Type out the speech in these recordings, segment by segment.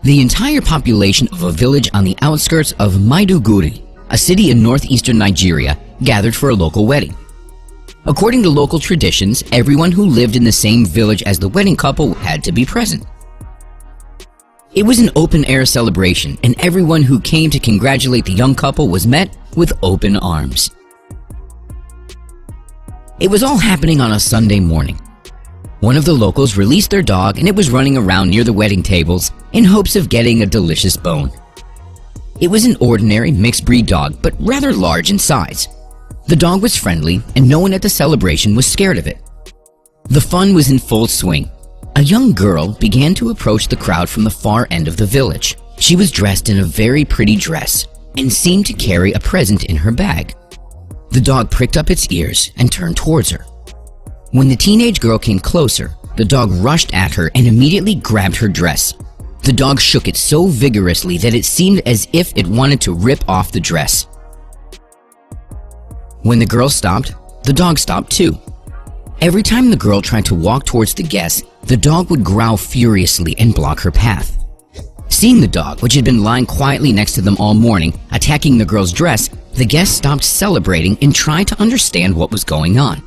The entire population of a village on the outskirts of Maiduguri, a city in northeastern Nigeria, gathered for a local wedding. According to local traditions, everyone who lived in the same village as the wedding couple had to be present. It was an open-air celebration, and everyone who came to congratulate the young couple was met with open arms. It was all happening on a Sunday morning. One of the locals released their dog, and it was running around near the wedding tables in hopes of getting a delicious bone. It was an ordinary mixed-breed dog, but rather large in size. The dog was friendly, and no one at the celebration was scared of it. The fun was in full swing. A young girl began to approach the crowd from the far end of the village. She was dressed in a very pretty dress and seemed to carry a present in her bag. The dog pricked up its ears and turned towards her. When the teenage girl came closer, the dog rushed at her and immediately grabbed her dress. The dog shook it so vigorously that it seemed as if it wanted to rip off the dress. When the girl stopped, the dog stopped too. Every time the girl tried to walk towards the guest, the dog would growl furiously and block her path. Seeing the dog, which had been lying quietly next to them all morning, attacking the girl's dress, the guests stopped celebrating and tried to understand what was going on.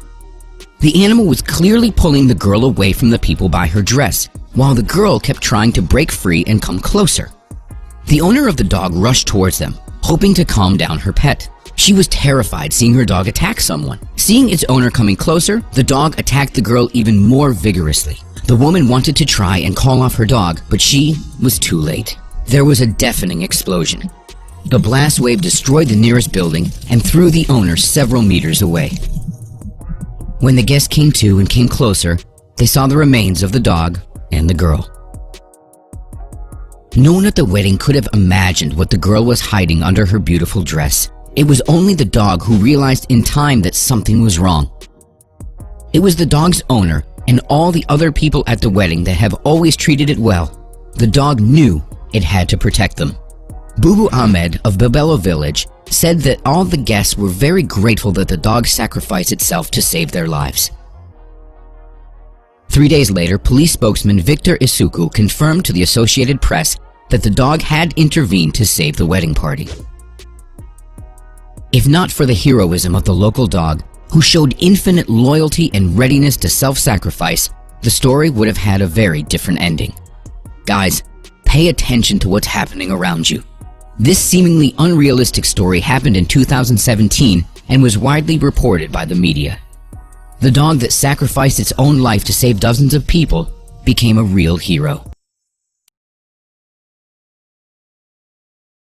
The animal was clearly pulling the girl away from the people by her dress, while the girl kept trying to break free and come closer. The owner of the dog rushed towards them, hoping to calm down her pet. She was terrified seeing her dog attack someone. Seeing its owner coming closer, the dog attacked the girl even more vigorously. The woman wanted to try and call off her dog, but she was too late. There was a deafening explosion. The blast wave destroyed the nearest building and threw the owner several meters away. When the guests came to and came closer, they saw the remains of the dog and the girl. No one at the wedding could have imagined what the girl was hiding under her beautiful dress. It was only the dog who realized in time that something was wrong. It was the dog's owner and all the other people at the wedding that have always treated it well. The dog knew it had to protect them. Bubu Ahmed of Babelo village said that all the guests were very grateful that the dog sacrificed itself to save their lives. 3 days later, police spokesman Victor Isuku confirmed to the Associated Press that the dog had intervened to save the wedding party. If not for the heroism of the local dog, who showed infinite loyalty and readiness to self-sacrifice, the story would have had a very different ending. Guys, pay attention to what's happening around you. This seemingly unrealistic story happened in 2017 and was widely reported by the media. The dog that sacrificed its own life to save dozens of people became a real hero.